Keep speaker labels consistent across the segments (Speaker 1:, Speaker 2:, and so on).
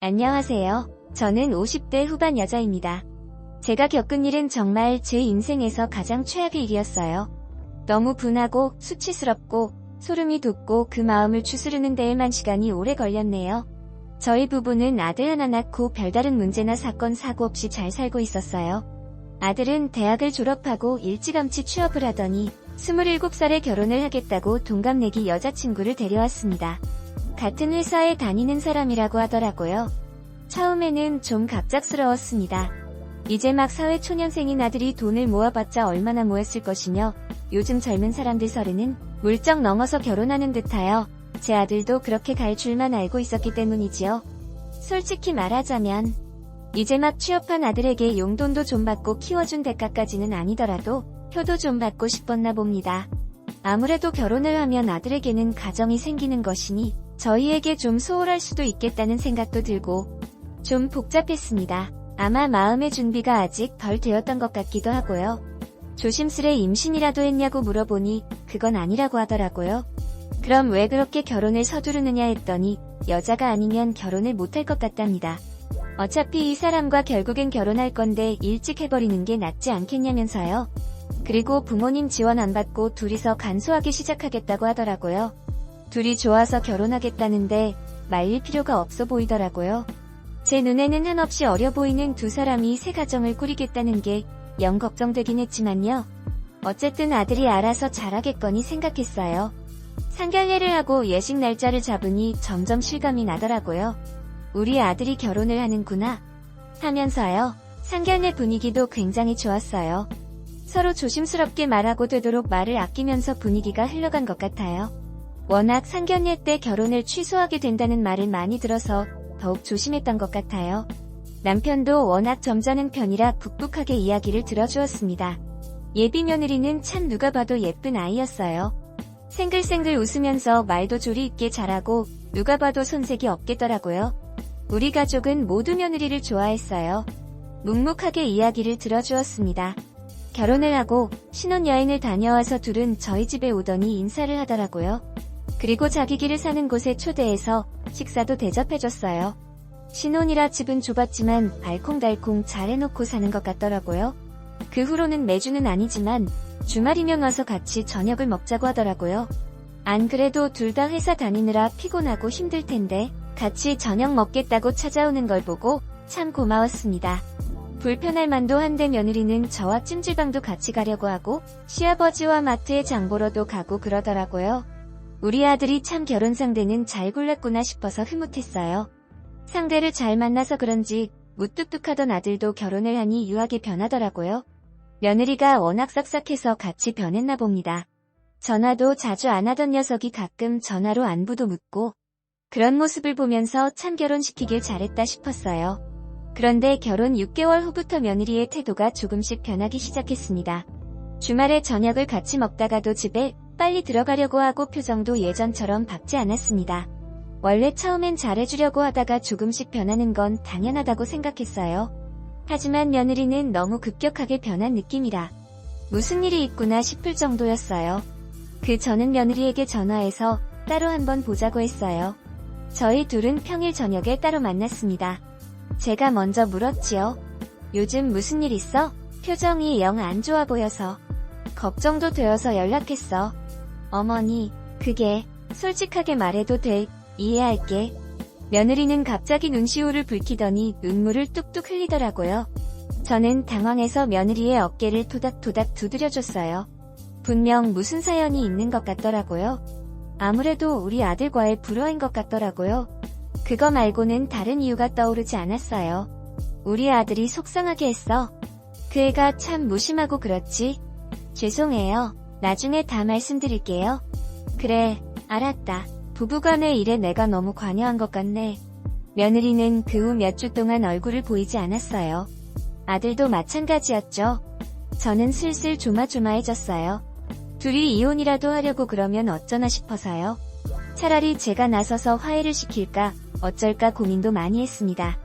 Speaker 1: 안녕하세요. 저는 50대 후반 여자입니다. 제가 겪은 일은 정말 제 인생에서 가장 최악의 일이었어요. 너무 분하고 수치스럽고 소름이 돋고 그 마음을 추스르는 데에만 시간이 오래 걸렸네요. 저희 부부는 아들 하나 낳고 별다른 문제나 사건 사고 없이 잘 살고 있었어요. 아들은 대학을 졸업하고 일찌감치 취업을 하더니 27살에 결혼을 하겠다고 동갑내기 여자친구를 데려왔습니다. 같은 회사에 다니는 사람이라고 하더라고요. 처음에는 좀 갑작스러웠습니다. 이제 막 사회초년생인 아들이 돈을 모아봤자 얼마나 모였을 것이며 요즘 젊은 사람들 서른은 물정 넘어서 결혼하는 듯하여 제 아들도 그렇게 갈 줄만 알고 있었기 때문이지요. 솔직히 말하자면 이제 막 취업한 아들에게 용돈도 좀 받고 키워준 대가까지는 아니더라도 효도 좀 받고 싶었나 봅니다. 아무래도 결혼을 하면 아들에게는 가정이 생기는 것이니 저희에게 좀 소홀할 수도 있겠다는 생각도 들고 좀 복잡했습니다. 아마 마음의 준비가 아직 덜 되었던 것 같기도 하고요. 조심스레 임신이라도 했냐고 물어보니 그건 아니라고 하더라고요. 그럼 왜 그렇게 결혼을 서두르느냐 했더니 여자가 아니면 결혼을 못할 것 같답니다. 어차피 이 사람과 결국엔 결혼할 건데 일찍 해버리는 게 낫지 않겠냐면서요. 그리고 부모님 지원 안 받고 둘이서 간소하게 시작하겠다고 하더라고요. 둘이 좋아서 결혼하겠다는데 말릴 필요가 없어 보이더라고요. 제 눈에는 한없이 어려 보이는 두 사람이 새 가정을 꾸리겠다는 게 영 걱정되긴 했지만요. 어쨌든 아들이 알아서 잘하겠거니 생각했어요. 상견례를 하고 예식 날짜를 잡으니 점점 실감이 나더라고요. 우리 아들이 결혼을 하는구나 하면서요. 상견례 분위기도 굉장히 좋았어요. 서로 조심스럽게 말하고 되도록 말을 아끼면서 분위기가 흘러간 것 같아요. 워낙 상견례 때 결혼을 취소하게 된다는 말을 많이 들어서 더욱 조심했던 것 같아요. 남편도 워낙 점잖은 편이라 묵묵하게 이야기를 들어주었습니다. 예비 며느리는 참 누가 봐도 예쁜 아이였어요. 생글생글 웃으면서 말도 조리 있게 잘하고 누가 봐도 손색이 없겠더라고요. 우리 가족은 모두 며느리를 좋아했어요. 묵묵하게 이야기를 들어주었습니다. 결혼을 하고 신혼여행을 다녀와서 둘은 저희 집에 오더니 인사를 하더라고요. 그리고 자기 길을 사는 곳에 초대해서 식사도 대접해줬어요. 신혼이라 집은 좁았지만 알콩달콩 잘 해놓고 사는 것 같더라고요. 그 후로는 매주는 아니지만 주말이면 와서 같이 저녁을 먹자고 하더라고요. 안 그래도 둘 다 회사 다니느라 피곤하고 힘들 텐데 같이 저녁 먹겠다고 찾아오는 걸 보고 참 고마웠습니다. 불편할 만도 한데 며느리는 저와 찜질방도 같이 가려고 하고 시아버지와 마트에 장 보러도 가고 그러더라고요. 우리 아들이 참 결혼 상대는 잘 골랐구나 싶어서 흐뭇했어요. 상대를 잘 만나서 그런지 무뚝뚝하던 아들도 결혼을 하니 유하게 변하더라고요. 며느리가 워낙 싹싹해서 같이 변했나 봅니다. 전화도 자주 안 하던 녀석이 가끔 전화로 안부도 묻고 그런 모습을 보면서 참 결혼시키길 잘했다 싶었어요. 그런데 결혼 6개월 후부터 며느리의 태도가 조금씩 변하기 시작했습니다. 주말에 저녁을 같이 먹다가도 집에 빨리 들어가려고 하고 표정도 예전처럼 밝지 않았습니다. 원래 처음엔 잘해주려고 하다가 조금씩 변하는 건 당연하다고 생각했어요. 하지만 며느리는 너무 급격하게 변한 느낌이라 무슨 일이 있구나 싶을 정도였어요. 그 저는 며느리에게 전화해서 따로 한번 보자고 했어요. 저희 둘은 평일 저녁에 따로 만났습니다. 제가 먼저 물었지요. 요즘 무슨 일 있어? 표정이 영 안 좋아 보여서. 걱정도 되어서 연락했어. 어머니, 그게 솔직하게 말해도 돼. 이해할게. 며느리는 갑자기 눈시울을 붉히더니 눈물을 뚝뚝 흘리더라고요. 저는 당황해서 며느리의 어깨를 토닥토닥 두드려줬어요. 분명 무슨 사연이 있는 것 같더라고요. 아무래도 우리 아들과의 불화인 것 같더라고요. 그거 말고는 다른 이유가 떠오르지 않았어요. 우리 아들이 속상하게 했어. 그 애가 참 무심하고 그렇지. 죄송해요. 나중에 다 말씀드릴게요. 그래, 알았다. 부부간의 일에 내가 너무 관여한 것 같네. 며느리는 그 후 몇 주 동안 얼굴을 보이지 않았어요. 아들도 마찬가지였죠. 저는 슬슬 조마조마해졌어요. 둘이 이혼이라도 하려고 그러면 어쩌나 싶어서요. 차라리 제가 나서서 화해를 시킬까 어쩔까 고민도 많이 했습니다.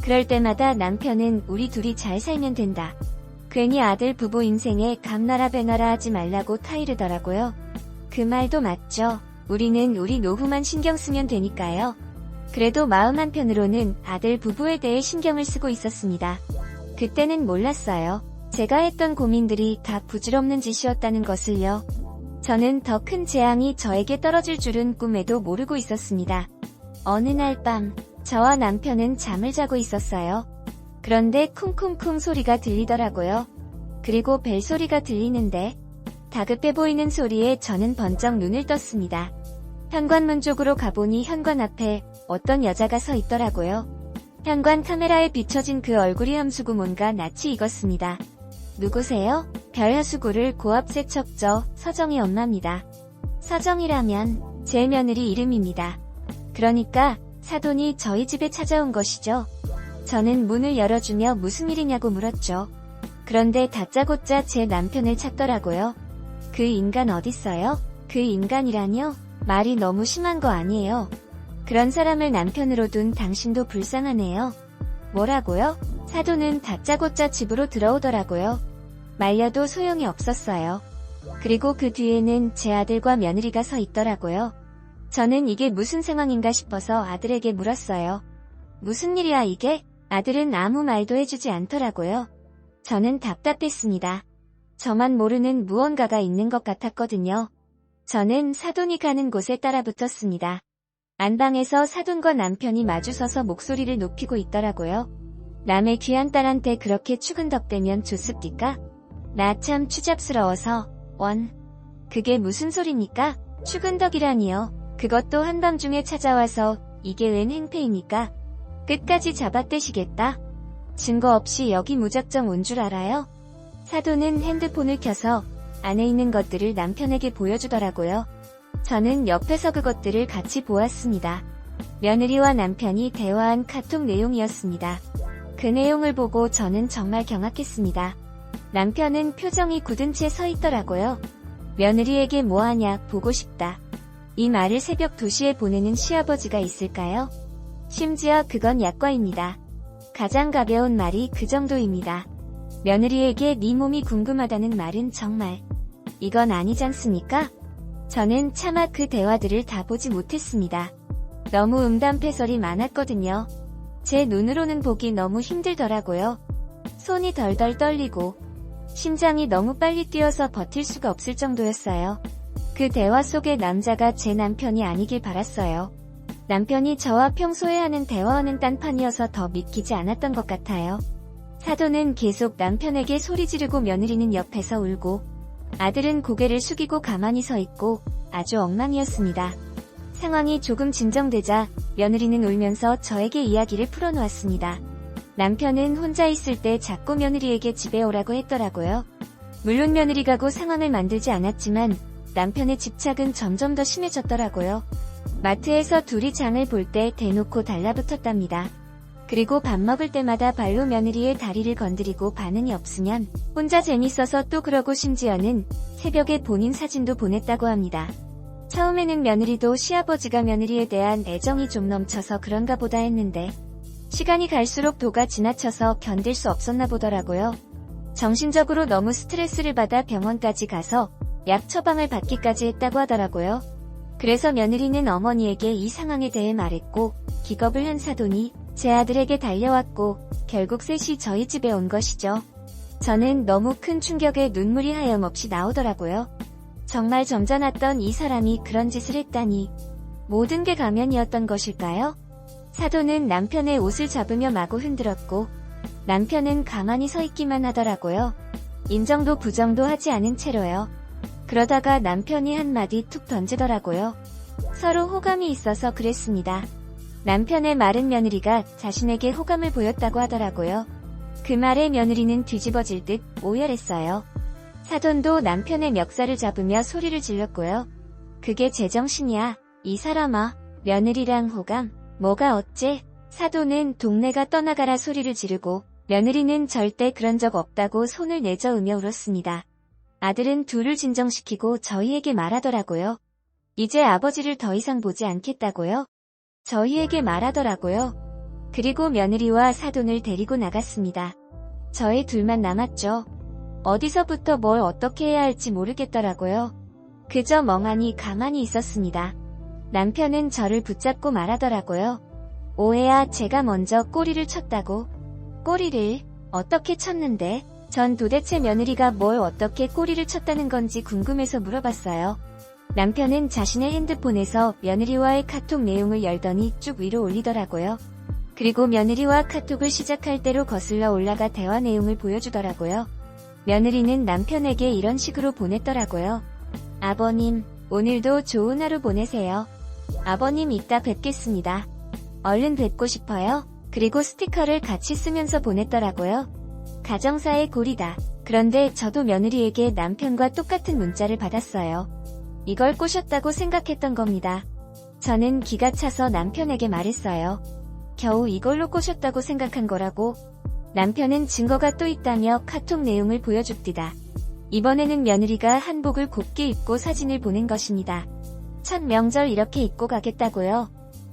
Speaker 1: 그럴 때마다 남편은 우리 둘이 잘 살면 된다. 괜히 아들 부부 인생에 감나라 배나라 하지 말라고 타이르더라고요. 그 말도 맞죠. 우리는 우리 노후만 신경 쓰면 되니까요. 그래도 마음 한편으로는 아들 부부에 대해 신경을 쓰고 있었습니다. 그때는 몰랐어요. 제가 했던 고민들이 다 부질없는 짓이었다는 것을요. 저는 더 큰 재앙이 저에게 떨어질 줄은 꿈에도 모르고 있었습니다. 어느 날 밤, 저와 남편은 잠을 자고 있었어요. 그런데 쿵쿵쿵 소리가 들리더라고요. 그리고 벨소리가 들리는데 다급해 보이는 소리에 저는 번쩍 눈을 떴습니다. 현관문 쪽으로 가보니 현관 앞에 어떤 여자가 서 있더라고요. 현관 카메라에 비춰진 그 얼굴이 험수고 뭔가 낯이 익었습니다. 누구세요? 별하수구를 고압 세척저 서정희 엄마입니다. 서정희라면 제 며느리 이름입니다. 그러니까 사돈이 저희 집에 찾아온 것이죠. 저는 문을 열어주며 무슨 일이냐고 물었죠. 그런데 다짜고짜 제 남편을 찾더라고요. 그 인간 어딨어요? 그 인간이라뇨? 말이 너무 심한 거 아니에요? 그런 사람을 남편으로 둔 당신도 불쌍하네요. 뭐라고요? 사돈은 다짜고짜 집으로 들어오더라고요. 말려도 소용이 없었어요. 그리고 그 뒤에는 제 아들과 며느리가 서 있더라고요. 저는 이게 무슨 상황인가 싶어서 아들에게 물었어요. 무슨 일이야 이게? 아들은 아무 말도 해주지 않더라고요. 저는 답답했습니다. 저만 모르는 무언가가 있는 것 같았거든요. 저는 사돈이 가는 곳에 따라 붙었습니다. 안방에서 사돈과 남편이 마주서서 목소리를 높이고 있더라고요. 남의 귀한 딸한테 그렇게 추근덕대면 좋습니까? 나 참 추잡스러워서. 그게 무슨 소리입니까? 추근덕이라니요. 그것도 한밤중에 찾아와서 이게 웬 행패입니까? 끝까지 잡아떼시겠다. 증거 없이 여기 무작정 온 줄 알아요? 사돈은 핸드폰을 켜서 안에 있는 것들을 남편에게 보여주더라고요. 저는 옆에서 그것들을 같이 보았습니다. 며느리와 남편이 대화한 카톡 내용이었습니다. 그 내용을 보고 저는 정말 경악했습니다. 남편은 표정이 굳은 채 서 있더라고요. 며느리에게 뭐하냐, 보고 싶다. 이 말을 새벽 2시에 보내는 시아버지가 있을까요? 심지어 그건 약과입니다. 가장 가벼운 말이 그 정도입니다. 며느리에게 네 몸이 궁금하다는 말은 정말 이건 아니잖습니까? 저는 차마 그 대화들을 다 보지 못했습니다. 너무 음담패설이 많았거든요. 제 눈으로는 보기 너무 힘들더라고요. 손이 덜덜 떨리고 심장이 너무 빨리 뛰어서 버틸 수가 없을 정도였어요. 그 대화 속의 남자가 제 남편이 아니길 바랐어요. 남편이 저와 평소에 하는 대화와는 딴판이어서 더 믿기지 않았던 것 같아요. 사돈은 계속 남편에게 소리 지르고 며느리는 옆에서 울고 아들은 고개를 숙이고 가만히 서 있고 아주 엉망이었습니다. 상황이 조금 진정되자 며느리는 울면서 저에게 이야기를 풀어놓았습니다. 남편은 혼자 있을 때 자꾸 며느리에게 집에 오라고 했더라고요. 물론 며느리가 그 상황을 만들지 않았지만 남편의 집착은 점점 더 심해졌더라고요. 마트에서 둘이 장을 볼 때 대놓고 달라붙었답니다. 그리고 밥 먹을 때마다 발로 며느리의 다리를 건드리고 반응이 없으면 혼자 재밌어서 또 그러고 심지어는 새벽에 본인 사진도 보냈다고 합니다. 처음에는 며느리도 시아버지가 며느리에 대한 애정이 좀 넘쳐서 그런가 보다 했는데 시간이 갈수록 도가 지나쳐서 견딜 수 없었나 보더라고요. 정신적으로 너무 스트레스를 받아 병원까지 가서 약 처방을 받기까지 했다고 하더라고요. 그래서 며느리는 어머니에게 이 상황에 대해 말했고 기겁을 한 사돈이 제 아들에게 달려왔고 결국 셋이 저희 집에 온 것이죠. 저는 너무 큰 충격에 눈물이 하염없이 나오더라고요. 정말 점잖았던 이 사람이 그런 짓을 했다니. 모든 게 가면이었던 것일까요? 사돈은 남편의 옷을 잡으며 마구 흔들었고 남편은 가만히 서 있기만 하더라고요. 인정도 부정도 하지 않은 채로요. 그러다가 남편이 한마디 툭 던지더라고요. 서로 호감이 있어서 그랬습니다. 남편의 마른 며느리가 자신에게 호감을 보였다고 하더라고요. 그 말에 며느리는 뒤집어질 듯 오열했어요. 사돈도 남편의 멱살을 잡으며 소리를 질렀고요. 그게 제정신이야, 이 사람아. 며느리랑 호감? 뭐가 어째? 사돈은 동네가 떠나가라 소리를 지르고 며느리는 절대 그런 적 없다고 손을 내저으며 울었습니다. 아들은 둘을 진정시키고 저희에게 말하더라고요. 이제 아버지를 더 이상 보지 않겠다고요? 저희에게 말하더라고요. 그리고 며느리와 사돈을 데리고 나갔습니다. 저희 둘만 남았죠. 어디서부터 뭘 어떻게 해야 할지 모르겠더라고요. 그저 멍하니 가만히 있었습니다. 남편은 저를 붙잡고 말하더라고요. 오해야 제가 먼저 꼬리를 쳤다고. 꼬리를 어떻게 쳤는데? 전 도대체 며느리가 뭘 어떻게 꼬리를 쳤다는 건지 궁금해서 물어봤어요. 남편은 자신의 핸드폰에서 며느리와의 카톡 내용을 열더니 쭉 위로 올리더라고요. 그리고 며느리와 카톡을 시작할 대로 거슬러 올라가 대화 내용을 보여주더라고요. 며느리는 남편에게 이런 식으로 보냈더라고요. 아버님, 오늘도 좋은 하루 보내세요. 아버님 이따 뵙겠습니다. 얼른 뵙고 싶어요. 그리고 스티커를 같이 쓰면서 보냈더라고요. 가정사의 고리다. 그런데 저도 며느리에게 남편과 똑같은 문자를 받았어요. 이걸 꼬셨다고 생각했던 겁니다. 저는 기가 차서 남편에게 말했어요. 겨우 이걸로 꼬셨다고 생각한 거라고. 남편은 증거가 또 있다며 카톡 내용을 보여줍디다. 이번에는 며느리가 한복을 곱게 입고 사진을 보낸 것입니다. 첫 명절 이렇게 입고 가겠다고요.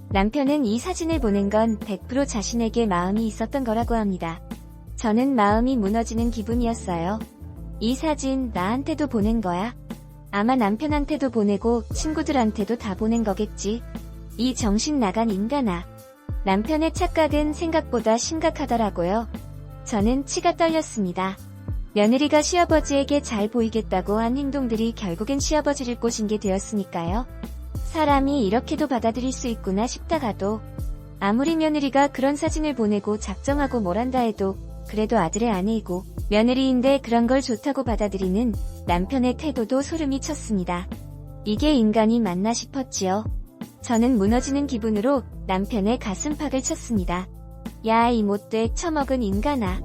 Speaker 1: 남편은 이 사진을 보낸 건 100% 자신에게 마음이 있었던 거라고 합니다. 저는 마음이 무너지는 기분이었어요. 이 사진 나한테도 보낸 거야? 아마 남편한테도 보내고 친구들한테도 다 보낸 거겠지. 이 정신 나간 인간아. 남편의 착각은 생각보다 심각하더라고요. 저는 치가 떨렸습니다. 며느리가 시아버지에게 잘 보이겠다고 한 행동들이 결국엔 시아버지를 꼬신 게 되었으니까요. 사람이 이렇게도 받아들일 수 있구나 싶다가도 아무리 며느리가 그런 사진을 보내고 작정하고 뭘 한다 해도 그래도 아들의 아내이고 며느리인데 그런 걸 좋다고 받아들이는 남편의 태도도 소름이 쳤습니다. 이게 인간이 맞나 싶었지요. 저는 무너지는 기분으로 남편의 가슴팍을 쳤습니다. 야, 이 못돼 처먹은 인간아.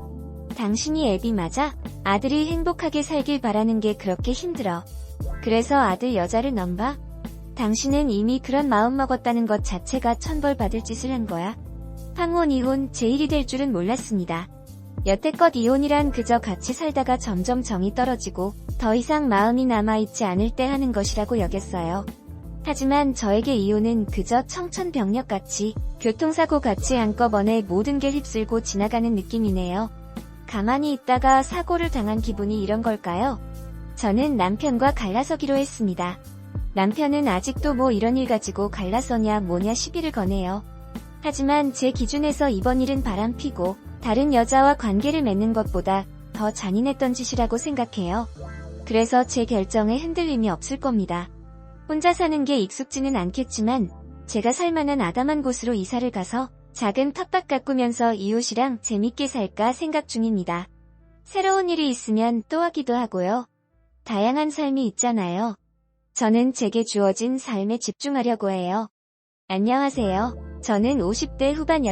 Speaker 1: 당신이 애비 맞아? 아들이 행복하게 살길 바라는 게 그렇게 힘들어. 그래서 아들 여자를 넘봐? 당신은 이미 그런 마음 먹었다는 것 자체가 천벌받을 짓을 한 거야. 황혼 이혼 제1이 될 줄은 몰랐습니다. 여태껏 이혼이란 그저 같이 살다가 점점 정이 떨어지고 더 이상 마음이 남아있지 않을 때 하는 것이라고 여겼어요. 하지만 저에게 이혼은 그저 청천벽력같이 교통사고같이 한꺼번에 모든 게 휩쓸고 지나가는 느낌이네요. 가만히 있다가 사고를 당한 기분이 이런 걸까요? 저는 남편과 갈라서기로 했습니다. 남편은 아직도 뭐 이런 일 가지고 갈라서냐 뭐냐 시비를 거네요. 하지만 제 기준에서 이번 일은 바람피고 다른 여자와 관계를 맺는 것보다 더 잔인했던 짓이라고 생각해요. 그래서 제 결정에 흔들림이 없을 겁니다. 혼자 사는 게 익숙지는 않겠지만 제가 살만한 아담한 곳으로 이사를 가서 작은 텃밭 가꾸면서 이웃이랑 재밌게 살까 생각 중입니다. 새로운 일이 있으면 또 하기도 하고요. 다양한 삶이 있잖아요. 저는 제게 주어진 삶에 집중하려고 해요. 안녕하세요. 저는 50대 후반